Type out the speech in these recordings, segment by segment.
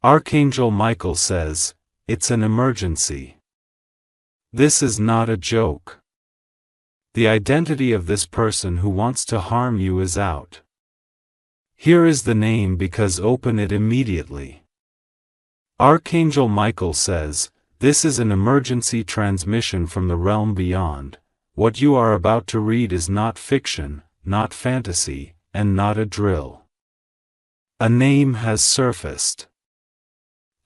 Archangel Michael says, it's an emergency. This is not a joke. The identity of this person who wants to harm you is out. Here is the name because open it immediately. Archangel Michael says, this is an emergency transmission from the realm beyond. What you are about to read is not fiction, not fantasy, and not a drill. A name has surfaced.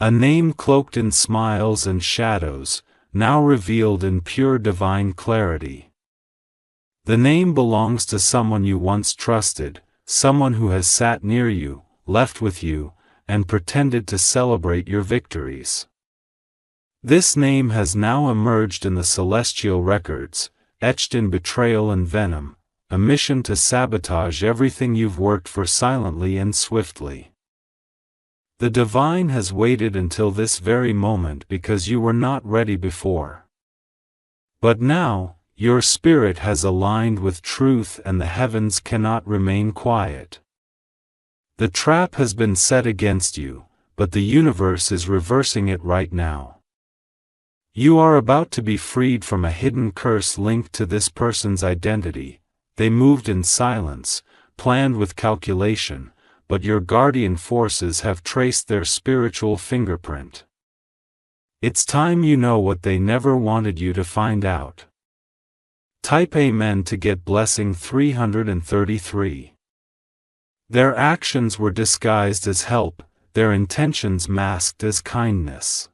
A name cloaked in smiles and shadows, now revealed in pure divine clarity. The name belongs to someone you once trusted, someone who has sat near you, left with you, and pretended to celebrate your victories. This name has now emerged in the celestial records, etched in betrayal and venom, a mission to sabotage everything you've worked for silently and swiftly. The divine has waited until this very moment because you were not ready before. But now, your spirit has aligned with truth and the heavens cannot remain quiet. The trap has been set against you, but the universe is reversing it right now. You are about to be freed from a hidden curse linked to this person's identity. They moved in silence, planned with calculation, but your guardian forces have traced their spiritual fingerprint. It's time you know what they never wanted you to find out. Type Amen to get blessing 333. Their actions were disguised as help, their intentions masked as kindness.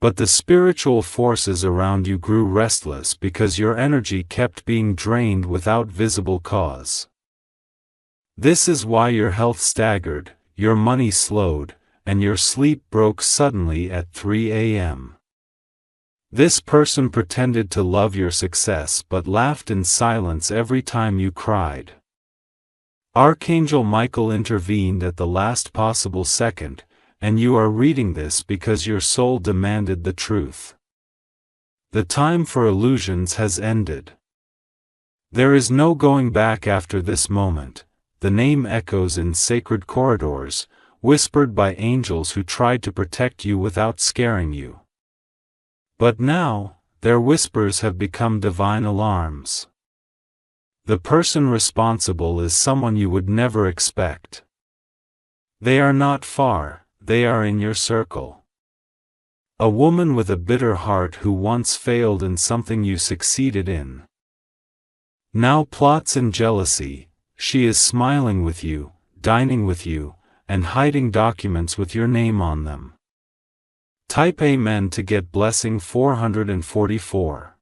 But the spiritual forces around you grew restless because your energy kept being drained without visible cause. This is why your health staggered, your money slowed, and your sleep broke suddenly at 3 a.m. This person pretended to love your success but laughed in silence every time you cried. Archangel Michael intervened at the last possible second, and you are reading this because your soul demanded the truth. The time for illusions has ended. There is no going back after this moment. The name echoes in sacred corridors, whispered by angels who tried to protect you without scaring you. But now, their whispers have become divine alarms. The person responsible is someone you would never expect. They are not far, they are in your circle. A woman with a bitter heart who once failed in something you succeeded in. Now plots in jealousy. She is smiling with you, dining with you, and hiding documents with your name on them. Type Amen to get blessing 444.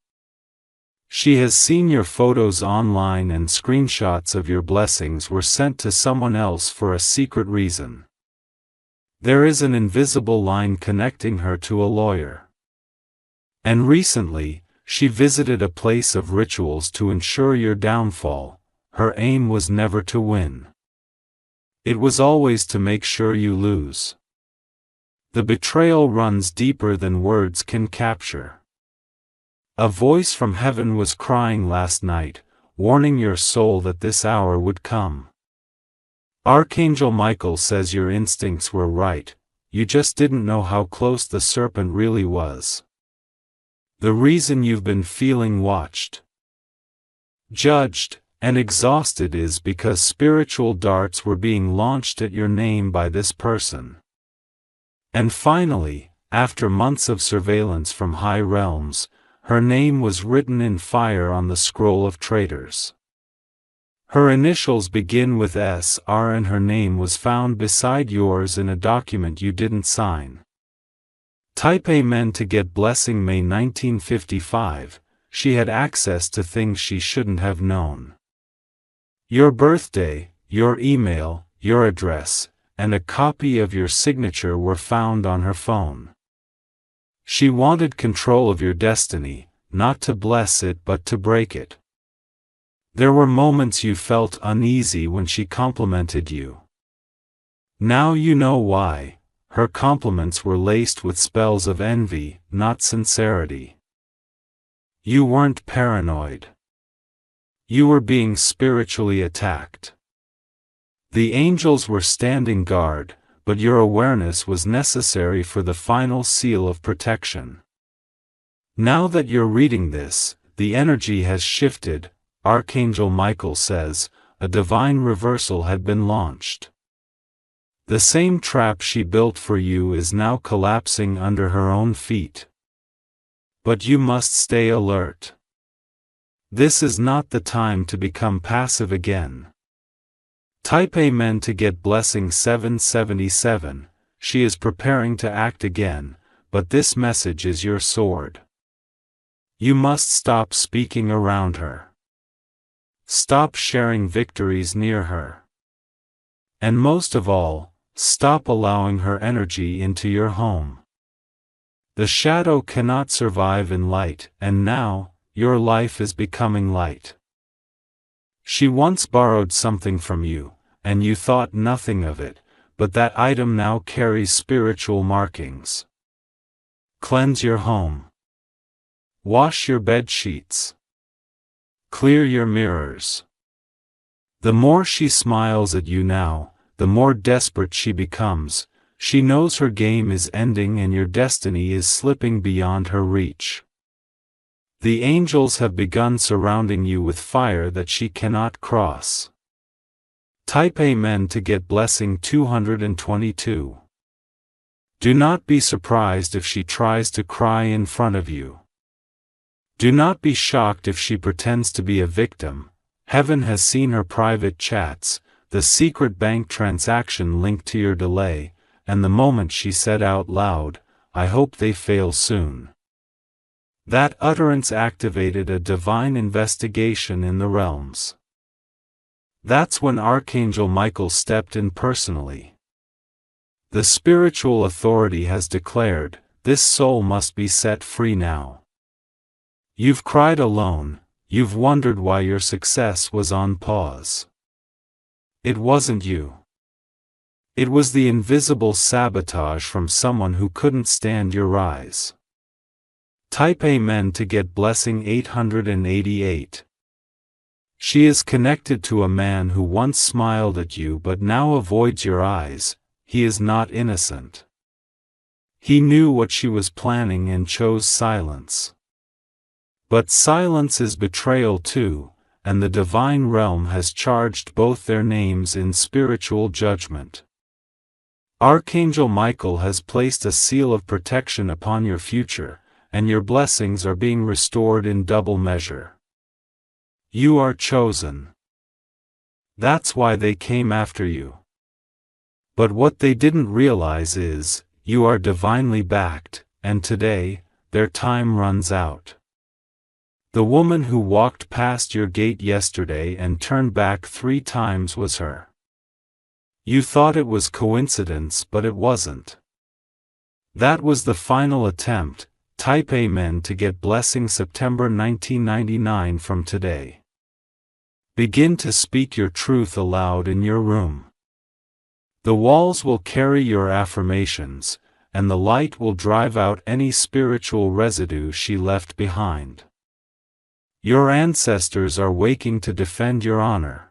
She has seen your photos online and screenshots of your blessings were sent to someone else for a secret reason. There is an invisible line connecting her to a lawyer. And recently, she visited a place of rituals to ensure your downfall. Her aim was never to win. It was always to make sure you lose. The betrayal runs deeper than words can capture. A voice from heaven was crying last night, warning your soul that this hour would come. Archangel Michael says your instincts were right, you just didn't know how close the serpent really was. The reason you've been feeling watched, judged, and exhausted is because spiritual darts were being launched at your name by this person. And finally, after months of surveillance from high realms, her name was written in fire on the scroll of traitors. Her initials begin with S.R. and her name was found beside yours in a document you didn't sign. Type Amen to get blessing May 1955, she had access to things she shouldn't have known. Your birthday, your email, your address, and a copy of your signature were found on her phone. She wanted control of your destiny, not to bless it but to break it. There were moments you felt uneasy when she complimented you. Now you know why. Her compliments were laced with spells of envy, not sincerity. You weren't paranoid. You were being spiritually attacked. The angels were standing guard, but your awareness was necessary for the final seal of protection. Now that you're reading this, the energy has shifted. Archangel Michael says, a divine reversal had been launched. The same trap she built for you is now collapsing under her own feet. But you must stay alert. This is not the time to become passive again. Type Amen to get blessing 777. She is preparing to act again, but this message is your sword. You must stop speaking around her. Stop sharing victories near her. And most of all, stop allowing her energy into your home. The shadow cannot survive in light, and now, your life is becoming light. She once borrowed something from you, and you thought nothing of it, but that item now carries spiritual markings. Cleanse your home. Wash your bed sheets. Clear your mirrors. The more she smiles at you now, the more desperate she becomes. She knows her game is ending and your destiny is slipping beyond her reach. The angels have begun surrounding you with fire that she cannot cross. Type Amen to get blessing 222. Do not be surprised if she tries to cry in front of you. Do not be shocked if she pretends to be a victim. Heaven has seen her private chats, the secret bank transaction linked to your delay, and the moment she said out loud, "I hope they fail soon." That utterance activated a divine investigation in the realms. That's when Archangel Michael stepped in personally. The spiritual authority has declared, this soul must be set free now. You've cried alone, you've wondered why your success was on pause. It wasn't you. It was the invisible sabotage from someone who couldn't stand your rise. Type Amen to get blessing 888. She is connected to a man who once smiled at you but now avoids your eyes. He is not innocent. He knew what she was planning and chose silence. But silence is betrayal too, and the divine realm has charged both their names in spiritual judgment. Archangel Michael has placed a seal of protection upon your future, and your blessings are being restored in double measure. You are chosen. That's why they came after you. But what they didn't realize is, you are divinely backed, and today, their time runs out. The woman who walked past your gate yesterday and turned back 3 times was her. You thought it was coincidence, but it wasn't. That was the final attempt. Type Amen to get blessing September 1999 from today. Begin to speak your truth aloud in your room. The walls will carry your affirmations, and the light will drive out any spiritual residue she left behind. Your ancestors are waking to defend your honor.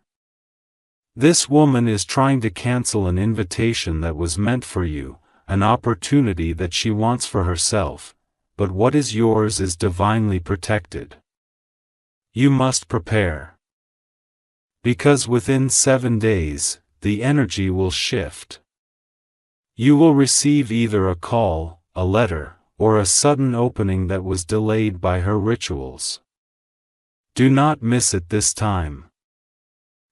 This woman is trying to cancel an invitation that was meant for you, an opportunity that she wants for herself, but what is yours is divinely protected. You must prepare. Because within 7 days, the energy will shift. You will receive either a call, a letter, or a sudden opening that was delayed by her rituals. Do not miss it this time.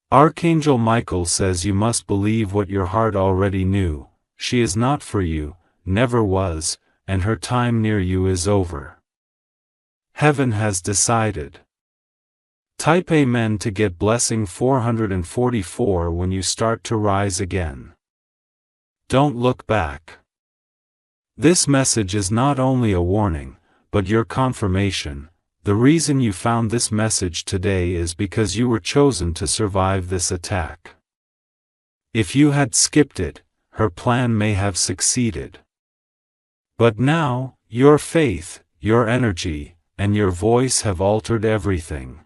Archangel Michael says you must believe what your heart already knew. She is not for you, never was, and her time near you is over. Heaven has decided. Type Amen to get blessing 444 when you start to rise again. Don't look back. This message is not only a warning, but your confirmation. The reason you found this message today is because you were chosen to survive this attack. If you had skipped it, her plan may have succeeded. But now, your faith, your energy, and your voice have altered everything.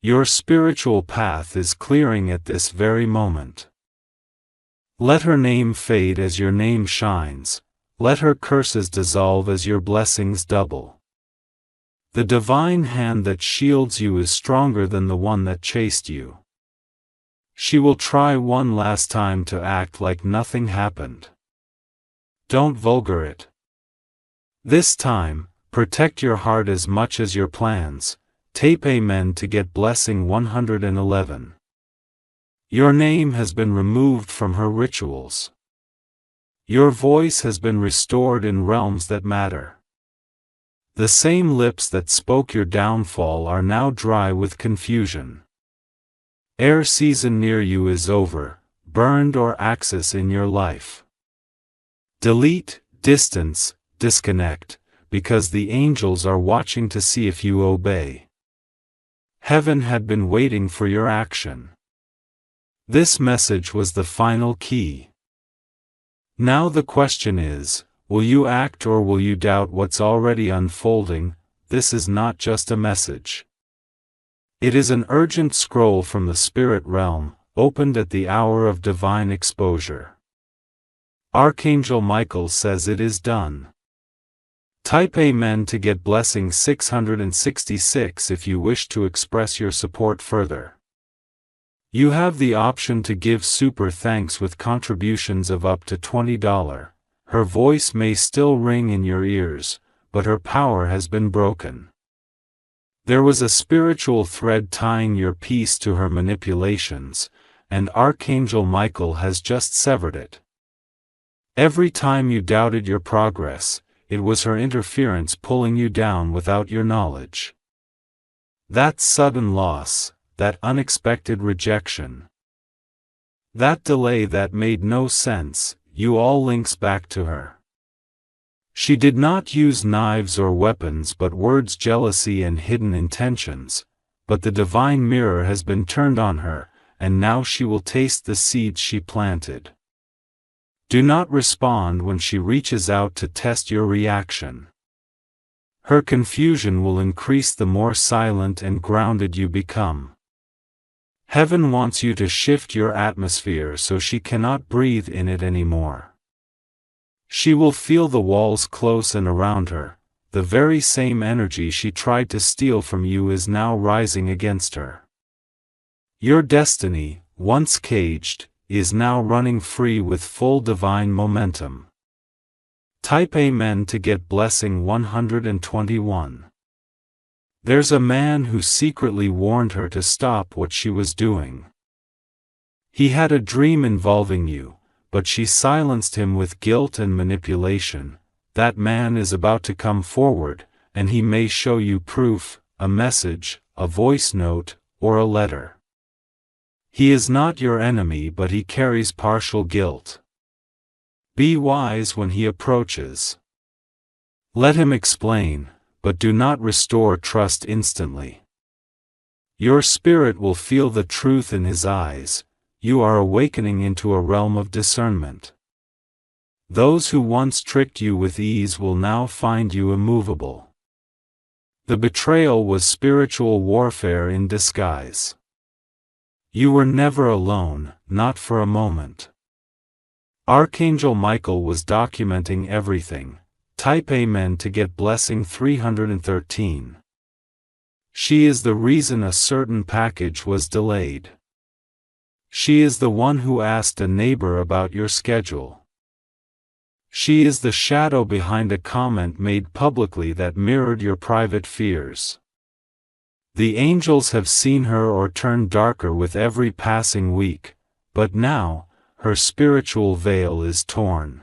Your spiritual path is clearing at this very moment. Let her name fade as your name shines, let her curses dissolve as your blessings double. The divine hand that shields you is stronger than the one that chased you. She will try one last time to act like nothing happened. Don't vulgar it. This time, protect your heart as much as your plans. Tape Amen to get blessing 111. Your name has been removed from her rituals. Your voice has been restored in realms that matter. The same lips that spoke your downfall are now dry with confusion. Air season near you is over, burned or axis in your life. Delete, distance, disconnect, because the angels are watching to see if you obey. Heaven had been waiting for your action. This message was the final key. Now the question is, will you act or will you doubt what's already unfolding? This is not just a message. It is an urgent scroll from the spirit realm, opened at the hour of divine exposure. Archangel Michael says it is done. Type Amen to get blessing 666 if you wish to express your support further. You have the option to give super thanks with contributions of up to $20. Her voice may still ring in your ears, but her power has been broken. There was a spiritual thread tying your peace to her manipulations, and Archangel Michael has just severed it. Every time you doubted your progress, it was her interference pulling you down without your knowledge. That sudden loss, that unexpected rejection, that delay that made no sense, you all links back to her. She did not use knives or weapons but words, jealousy and hidden intentions, but the divine mirror has been turned on her, and now she will taste the seeds she planted. Do not respond when she reaches out to test your reaction. Her confusion will increase the more silent and grounded you become. Heaven wants you to shift your atmosphere so she cannot breathe in it anymore. She will feel the walls close and around her. The very same energy she tried to steal from you is now rising against her. Your destiny, once caged, is now running free with full divine momentum. Type Amen to get blessing 121. There's a man who secretly warned her to stop what she was doing. He had a dream involving you, but she silenced him with guilt and manipulation. That man is about to come forward, and he may show you proof, a message, a voice note, or a letter. He is not your enemy, but he carries partial guilt. Be wise when he approaches. Let him explain, but do not restore trust instantly. Your spirit will feel the truth in his eyes. You are awakening into a realm of discernment. Those who once tricked you with ease will now find you immovable. The betrayal was spiritual warfare in disguise. You were never alone, not for a moment. Archangel Michael was documenting everything. Type Amen to get blessing 313. She is the reason a certain package was delayed. She is the one who asked a neighbor about your schedule. She is the shadow behind a comment made publicly that mirrored your private fears. The angels have seen her or turned darker with every passing week, but now, her spiritual veil is torn.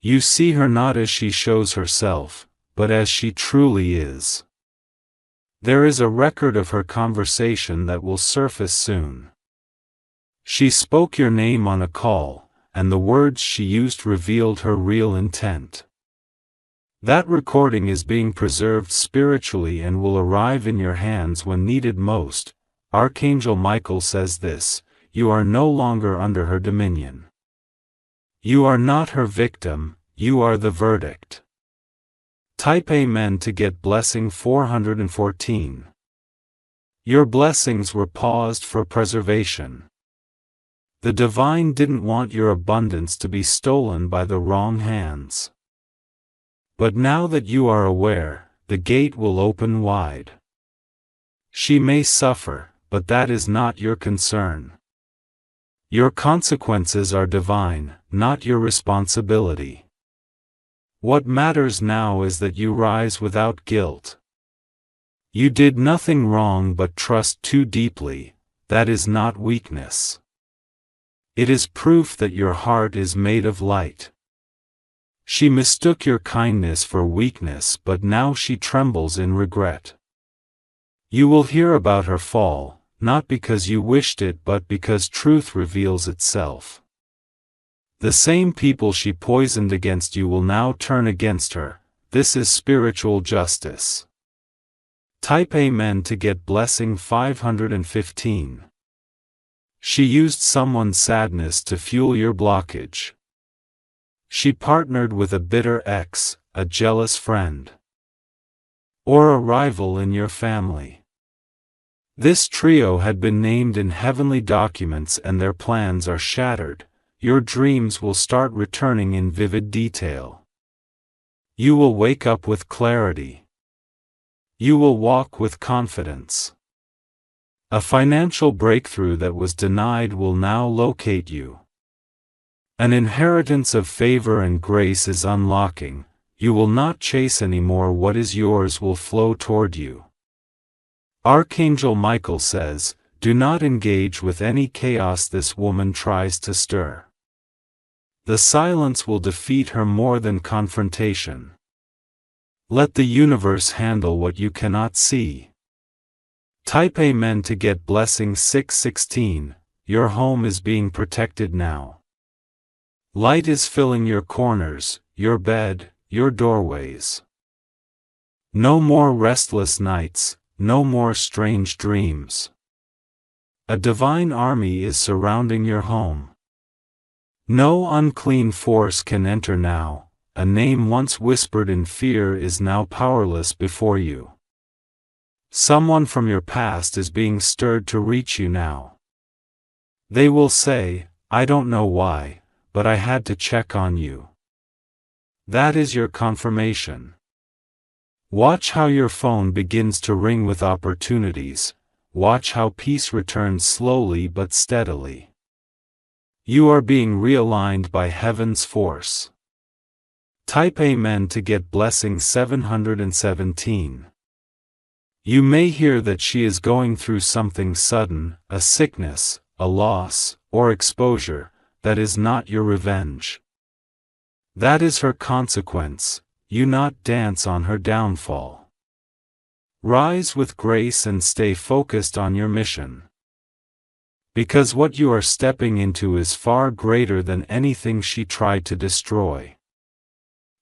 You see her not as she shows herself, but as she truly is. There is a record of her conversation that will surface soon. She spoke your name on a call, and the words she used revealed her real intent. That recording is being preserved spiritually and will arrive in your hands when needed most. Archangel Michael says this: you are no longer under her dominion. You are not her victim, you are the verdict. Type Amen to get blessing 414. Your blessings were paused for preservation. The divine didn't want your abundance to be stolen by the wrong hands. But now that you are aware, the gate will open wide. She may suffer, but that is not your concern. Your consequences are divine, not your responsibility. What matters now is that you rise without guilt. You did nothing wrong but trust too deeply. That is not weakness. It is proof that your heart is made of light. She mistook your kindness for weakness, but now she trembles in regret. You will hear about her fall, not because you wished it but because truth reveals itself. The same people she poisoned against you will now turn against her. This is spiritual justice. Type Amen to get blessing 515. She used someone's sadness to fuel your blockage. She partnered with a bitter ex, a jealous friend, or a rival in your family. This trio had been named in heavenly documents and their plans are shattered. Your dreams will start returning in vivid detail. You will wake up with clarity. You will walk with confidence. A financial breakthrough that was denied will now locate you. An inheritance of favor and grace is unlocking. You will not chase anymore. What is yours will flow toward you. Archangel Michael says, do not engage with any chaos this woman tries to stir. The silence will defeat her more than confrontation. Let the universe handle what you cannot see. Type Amen to get blessing 616. Your home is being protected now. Light is filling your corners, your bed, your doorways. No more restless nights, no more strange dreams. A divine army is surrounding your home. No unclean force can enter now. A name once whispered in fear is now powerless before you. Someone from your past is being stirred to reach you now. They will say, I don't know why, but I had to check on you. That is your confirmation. Watch how your phone begins to ring with opportunities. Watch how peace returns slowly but steadily. You are being realigned by heaven's force. Type Amen to get blessing 717. You may hear that she is going through something sudden, a sickness, a loss, or exposure. That is not your revenge. That is her consequence. You not dance on her downfall. Rise with grace and stay focused on your mission. Because what you are stepping into is far greater than anything she tried to destroy.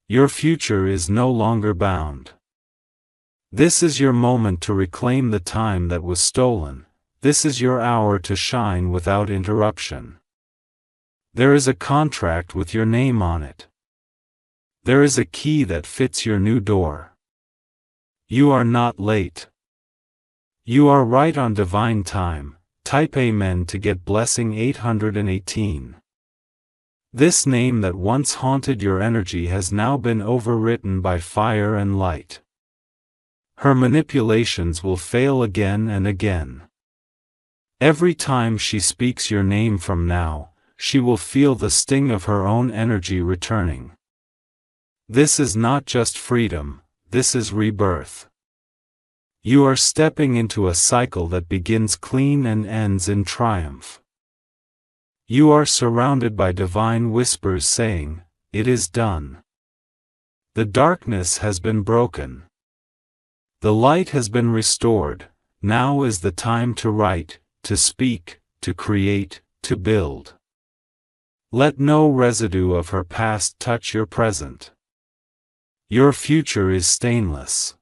Your future is no longer bound. This is your moment to reclaim the time that was stolen. This is your hour to shine without interruption. There is a contract with your name on it. There is a key that fits your new door. You are not late. You are right on divine time. Type Amen to get blessing 818. This name that once haunted your energy has now been overwritten by fire and light. Her manipulations will fail again and again. Every time she speaks your name from now, she will feel the sting of her own energy returning. This is not just freedom, this is rebirth. You are stepping into a cycle that begins clean and ends in triumph. You are surrounded by divine whispers saying, it is done. The darkness has been broken. The light has been restored. Now is the time to write, to speak, to create, to build. Let no residue of her past touch your present. Your future is stainless.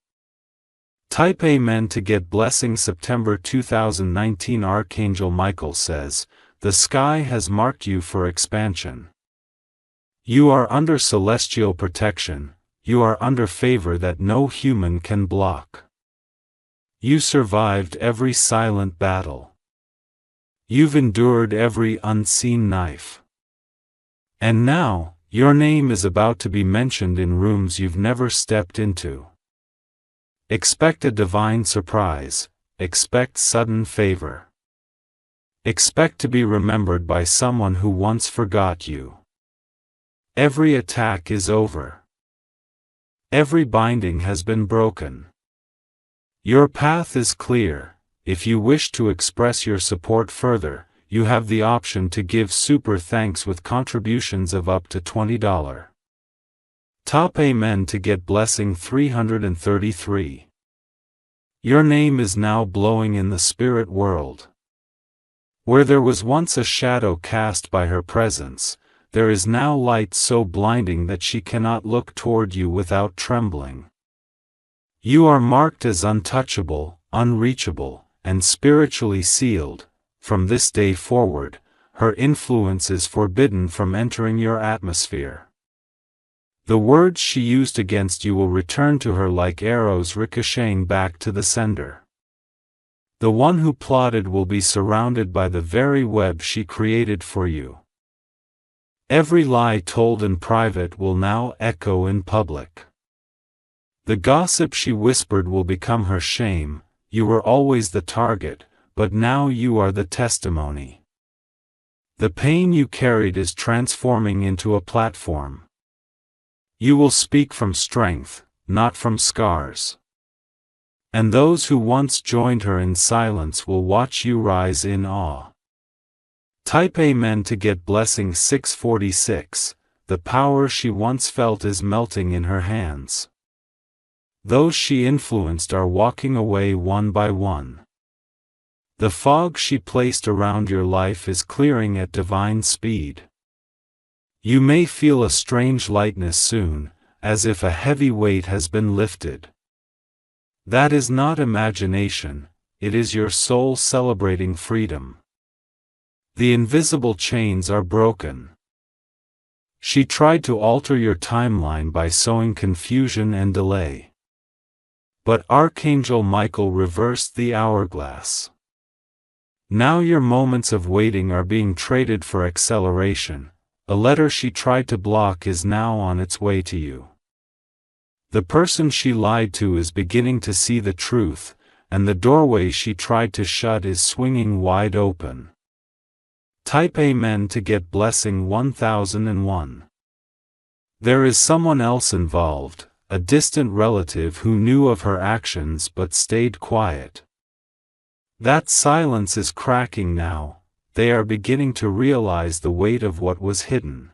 Type Amen to get blessing September 2019. Archangel Michael says, the sky has marked you for expansion. You are under celestial protection. You are under favor that no human can block. You survived every silent battle. You've endured every unseen knife. And now, your name is about to be mentioned in rooms you've never stepped into. Expect a divine surprise. Expect sudden favor. Expect to be remembered by someone who once forgot you. Every attack is over. Every binding has been broken. Your path is clear. If you wish to express your support further, you have the option to give super thanks with contributions of up to $20. Top Amen to get blessing 333. Your name is now blowing in the spirit world. Where there was once a shadow cast by her presence, there is now light so blinding that she cannot look toward you without trembling. You are marked as untouchable, unreachable, and spiritually sealed. From this day forward, her influence is forbidden from entering your atmosphere. The words she used against you will return to her like arrows ricocheting back to the sender. The one who plotted will be surrounded by the very web she created for you. Every lie told in private will now echo in public. The gossip she whispered will become her shame. You were always the target, but now you are the testimony. The pain you carried is transforming into a platform. You will speak from strength, not from scars. And those who once joined her in silence will watch you rise in awe. Type Amen to get blessing 646. The power she once felt is melting in her hands. Those she influenced are walking away one by one. The fog she placed around your life is clearing at divine speed. You may feel a strange lightness soon, as if a heavy weight has been lifted. That is not imagination, it is your soul celebrating freedom. The invisible chains are broken. She tried to alter your timeline by sowing confusion and delay. But Archangel Michael reversed the hourglass. Now your moments of waiting are being traded for acceleration. A letter she tried to block is now on its way to you. The person she lied to is beginning to see the truth, and the doorway she tried to shut is swinging wide open. Type Amen to get blessing 1001. There is someone else involved, a distant relative who knew of her actions but stayed quiet. That silence is cracking now. They are beginning to realize the weight of what was hidden.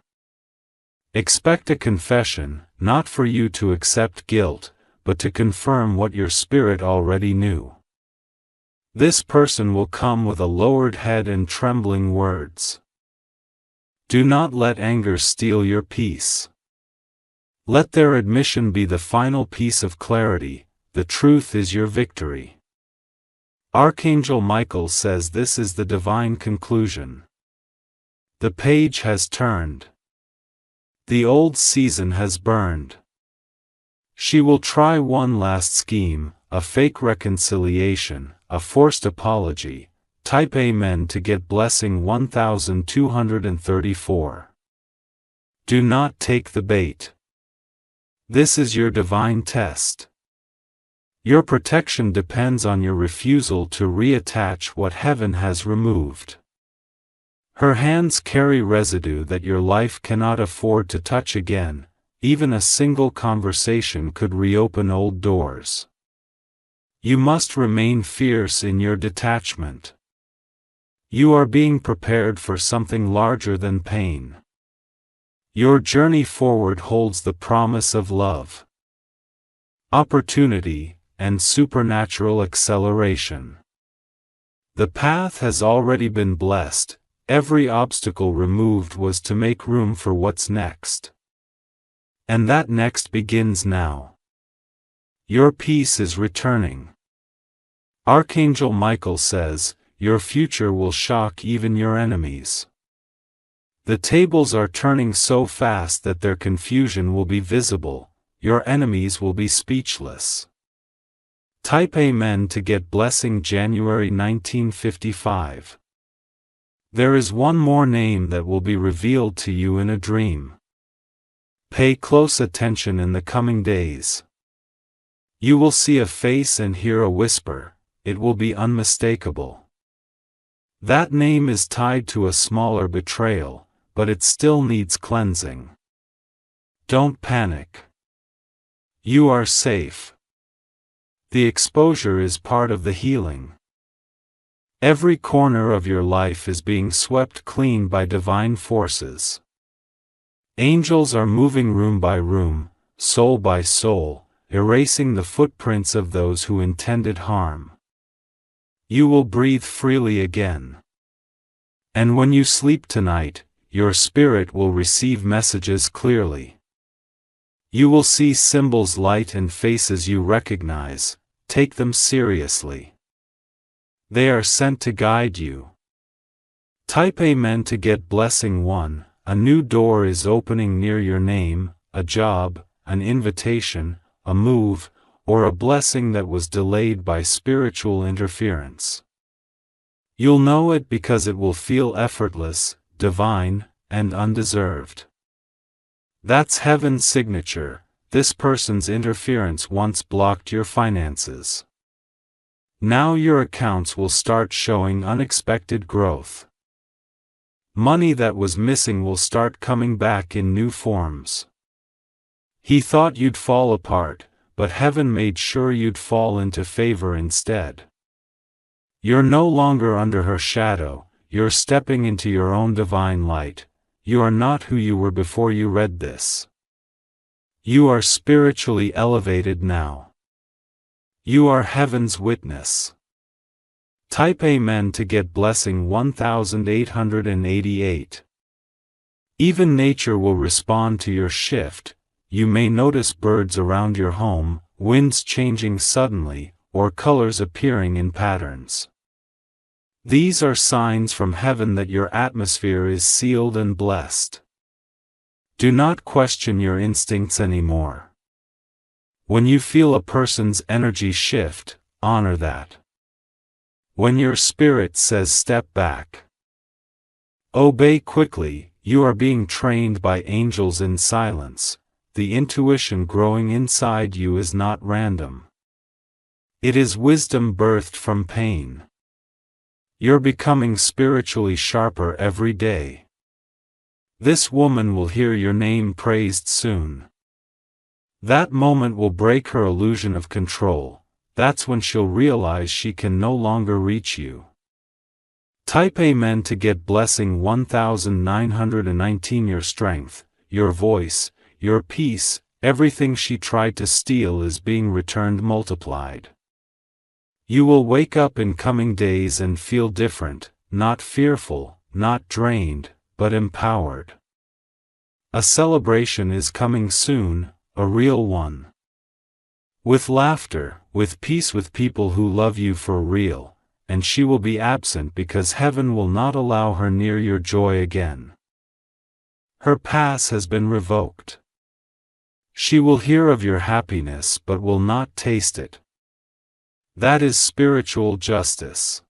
Expect a confession, not for you to accept guilt, but to confirm what your spirit already knew. This person will come with a lowered head and trembling words. Do not let anger steal your peace. Let their admission be the final piece of clarity. The truth is your victory. Archangel Michael says this is the divine conclusion. The page has turned. The old season has burned. She will try one last scheme, a fake reconciliation, a forced apology. Type Amen to get blessing 1234. Do not take the bait. This is your divine test. Your protection depends on your refusal to reattach what heaven has removed. Her hands carry residue that your life cannot afford to touch again. Even a single conversation could reopen old doors. You must remain fierce in your detachment. You are being prepared for something larger than pain. Your journey forward holds the promise of love, opportunity, and supernatural acceleration. The path has already been blessed. Every obstacle removed was to make room for what's next. And that next begins now. Your peace is returning. Archangel Michael says, your future will shock even your enemies. The tables are turning so fast that their confusion will be visible. Your enemies will be speechless. Type Amen to get blessing January 1955. There is one more name that will be revealed to you in a dream. Pay close attention in the coming days. You will see a face and hear a whisper. It will be unmistakable. That name is tied to a smaller betrayal, but it still needs cleansing. Don't panic. You are safe. The exposure is part of the healing. Every corner of your life is being swept clean by divine forces. Angels are moving room by room, soul by soul, erasing the footprints of those who intended harm. You will breathe freely again. And when you sleep tonight, your spirit will receive messages clearly. You will see symbols light and faces you recognize. Take them seriously. They are sent to guide you. Type Amen to get blessing 1. A new door is opening near your name, a job, an invitation, a move, or a blessing that was delayed by spiritual interference. You'll know it because it will feel effortless, divine, and undeserved. That's heaven's signature. This person's interference once blocked your finances. Now your accounts will start showing unexpected growth. Money that was missing will start coming back in new forms. He thought you'd fall apart, but heaven made sure you'd fall into favor instead. You're no longer under her shadow, you're stepping into your own divine light. You are not who you were before you read this. You are spiritually elevated now. You are heaven's witness. Type Amen to get blessing 1888. Even nature will respond to your shift. You may notice birds around your home, winds changing suddenly, or colors appearing in patterns. These are signs from heaven that your atmosphere is sealed and blessed. Do not question your instincts anymore. When you feel a person's energy shift, honor that. When your spirit says step back, obey quickly. You are being trained by angels in silence. The intuition growing inside you is not random. It is wisdom birthed from pain. You're becoming spiritually sharper every day. This woman will hear your name praised soon. That moment will break her illusion of control. That's when she'll realize she can no longer reach you. Type Amen to get blessing 1919. Your strength, your voice, your peace, everything she tried to steal is being returned multiplied. You will wake up in coming days and feel different, not fearful, not drained, but empowered. A celebration is coming soon, a real one. With laughter, with peace, with people who love you for real, and she will be absent because heaven will not allow her near your joy again. Her pass has been revoked. She will hear of your happiness but will not taste it. That is spiritual justice.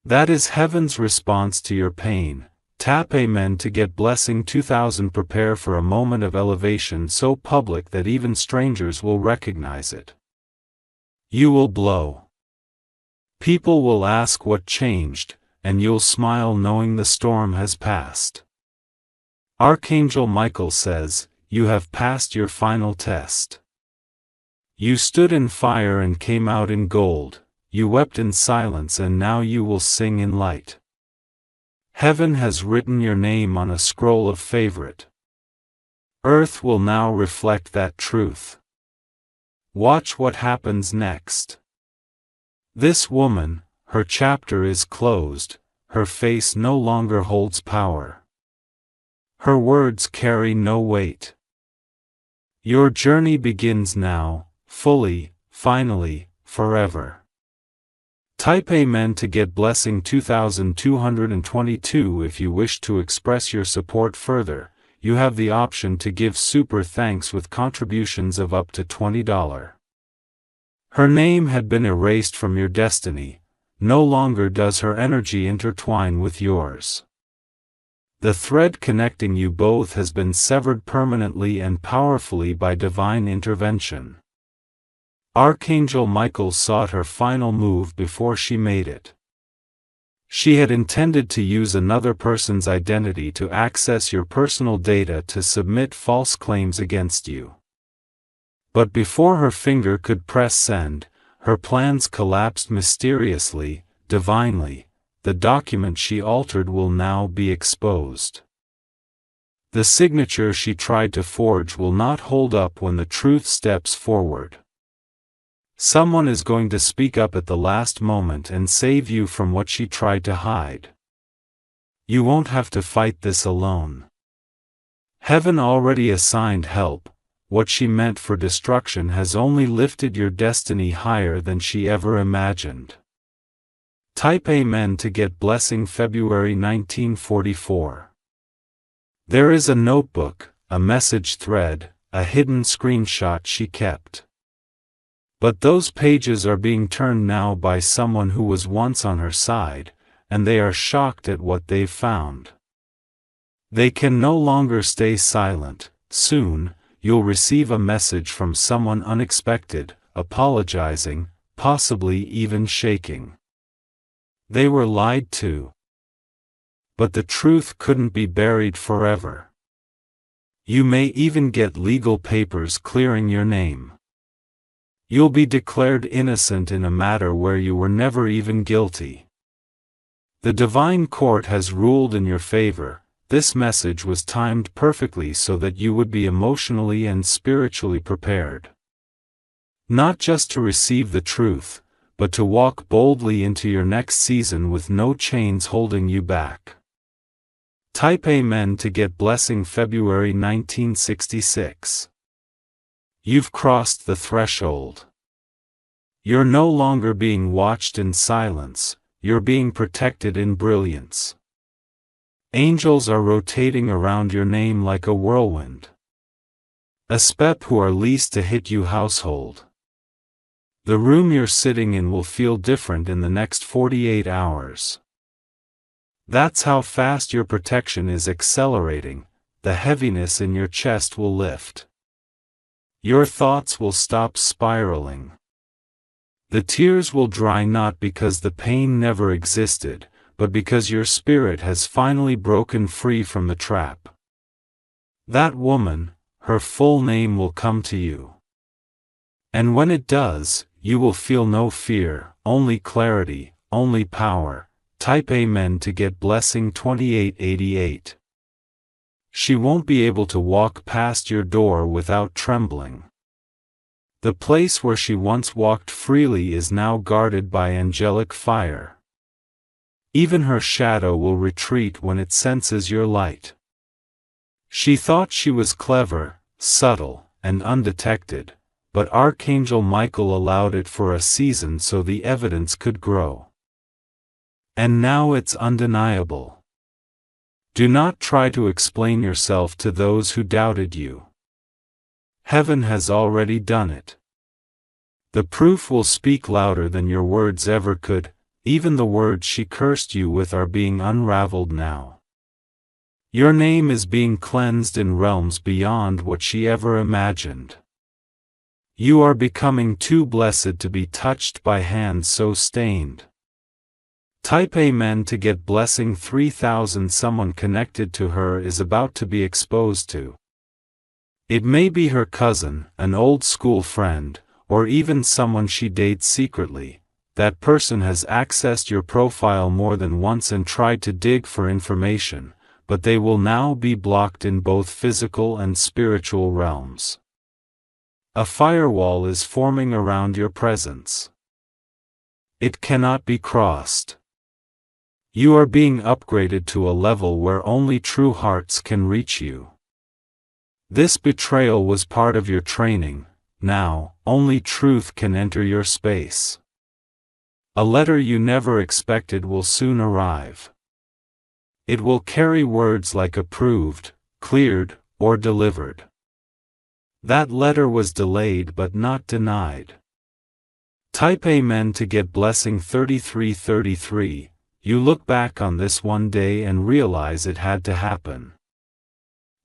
That is heaven's response to your pain. Tap Amen to get blessing 2000. Prepare for a moment of elevation so public that even strangers will recognize it. You will blow. People will ask what changed, and you'll smile knowing the storm has passed. Archangel Michael says, you have passed your final test. You stood in fire and came out in gold, you wept in silence and now you will sing in light. Heaven has written your name on a scroll of favorite. Earth will now reflect that truth. Watch what happens next. This woman, her chapter is closed, her face no longer holds power. Her words carry no weight. Your journey begins now, fully, finally, forever. Type Amen to get blessing 2222. If you wish to express your support further, you have the option to give super thanks with contributions of up to $20. Her name had been erased from your destiny. no longer does her energy intertwine with yours. The thread connecting you both has been severed permanently and powerfully by divine intervention. Archangel Michael sought her final move before she made it. She had intended to use another person's identity to access your personal data to submit false claims against you. But before her finger could press send, her plans collapsed mysteriously, divinely. The document she altered will now be exposed. The signature she tried to forge will not hold up when the truth steps forward. Someone is going to speak up at the last moment and save you from what she tried to hide. You won't have to fight this alone. Heaven already assigned help. What she meant for destruction has only lifted your destiny higher than she ever imagined. Type Amen to get blessing February 1944. There is a notebook, a message thread, a hidden screenshot she kept. But those pages are being turned now by someone who was once on her side, and they are shocked at what they've found. They can no longer stay silent. Soon, you'll receive a message from someone unexpected, apologizing, possibly even shaking. They were lied to. But the truth couldn't be buried forever. You may even get legal papers clearing your name. You'll be declared innocent in a matter where you were never even guilty. The divine court has ruled in your favor. This message was timed perfectly so that you would be emotionally and spiritually prepared. Not just to receive the truth, but to walk boldly into your next season with no chains holding you back. Type Amen to get blessing February 1966. You've crossed the threshold. You're no longer being watched in silence, you're being protected in brilliance. Angels are rotating around your name like a whirlwind. A spep who are least to hit you household. The room you're sitting in will feel different in the next 48 hours. That's how fast your protection is accelerating. The heaviness in your chest will lift. Your thoughts will stop spiraling. The tears will dry not because the pain never existed, but because your spirit has finally broken free from the trap. That woman, her full name will come to you. And when it does, you will feel no fear, only clarity, only power. Type Amen to get blessing 2888. She won't be able to walk past your door without trembling. The place where she once walked freely is now guarded by angelic fire. Even her shadow will retreat when it senses your light. She thought she was clever, subtle, and undetected, but Archangel Michael allowed it for a season so the evidence could grow. And now it's undeniable. Do not try to explain yourself to those who doubted you. Heaven has already done it. The proof will speak louder than your words ever could. Even the words she cursed you with are being unraveled now. Your name is being cleansed in realms beyond what she ever imagined. You are becoming too blessed to be touched by hands so stained. Type Amen to get blessing 3000. Someone connected to her is about to be exposed to. It may be her cousin, an old school friend, or even someone she dates secretly. That person has accessed your profile more than once and tried to dig for information, but they will now be blocked in both physical and spiritual realms. A firewall is forming around your presence. It cannot be crossed. You are being upgraded to a level where only true hearts can reach you. This betrayal was part of your training. Now, only truth can enter your space. A letter you never expected will soon arrive. It will carry words like approved, cleared, or delivered. That letter was delayed but not denied. Type Amen to get blessing 3333. You look back on this one day and realize it had to happen.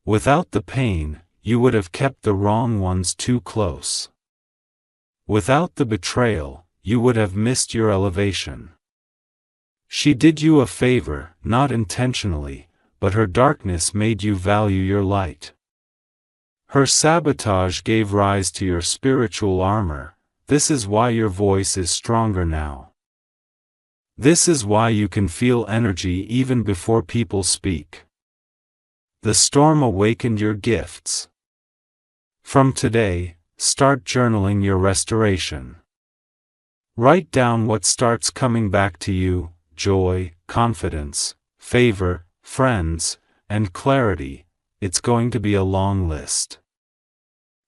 Without the pain, you would have kept the wrong ones too close. Without the betrayal, you would have missed your elevation. She did you a favor, not intentionally, but her darkness made you value your light. Her sabotage gave rise to your spiritual armor. This is why your voice is stronger now. This is why you can feel energy even before people speak. The storm awakened your gifts. From today, start journaling your restoration. Write down what starts coming back to you: joy, confidence, favor, friends, and clarity. It's going to be a long list.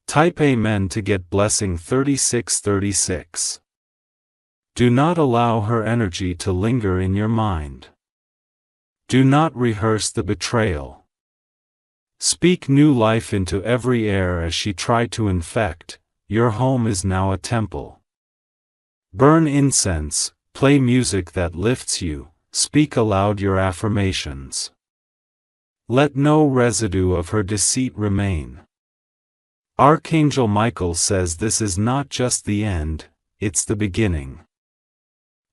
Type Amen to get blessing 3636. Do not allow her energy to linger in your mind. Do not rehearse the betrayal. Speak new life into every air as she tried to infect. Your home is now a temple. Burn incense, play music that lifts you, speak aloud your affirmations. Let no residue of her deceit remain. Archangel Michael says this is not just the end, it's the beginning.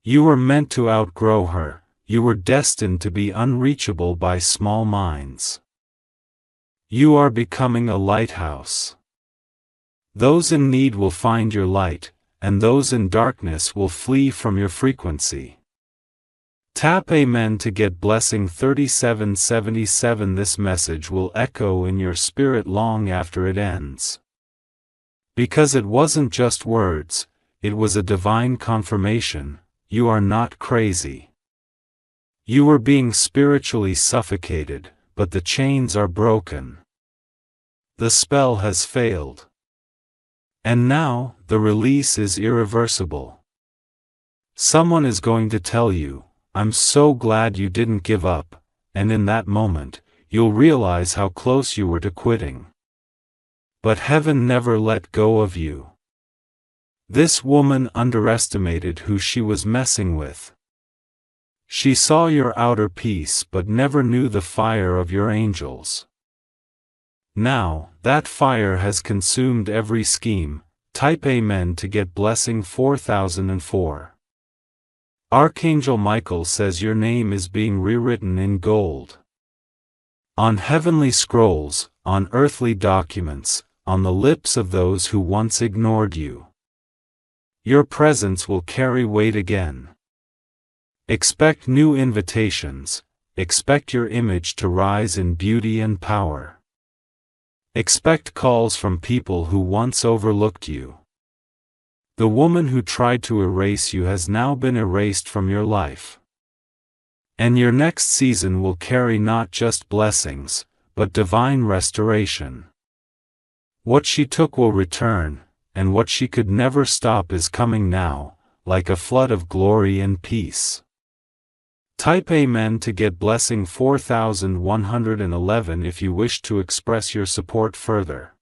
You were meant to outgrow her, you were destined to be unreachable by small minds. You are becoming a lighthouse. Those in need will find your light, and those in darkness will flee from your frequency. Tap Amen to get blessing 3777. This message will echo in your spirit long after it ends. Because it wasn't just words, it was a divine confirmation. You are not crazy. You were being spiritually suffocated, but the chains are broken. The spell has failed. And now, the release is irreversible. Someone is going to tell you, "I'm so glad you didn't give up," and in that moment, you'll realize how close you were to quitting. But heaven never let go of you. This woman underestimated who she was messing with. She saw your outer peace but never knew the fire of your angels. Now, that fire has consumed every scheme. Type Amen to get blessing 4004. Archangel Michael says your name is being rewritten in gold. On heavenly scrolls, on earthly documents, on the lips of those who once ignored you. Your presence will carry weight again. Expect new invitations, expect your image to rise in beauty and power. Expect calls from people who once overlooked you. The woman who tried to erase you has now been erased from your life. And your next season will carry not just blessings, but divine restoration. What she took will return, and what she could never stop is coming now, like a flood of glory and peace. Type Amen to get blessing 4111 if you wish to express your support further.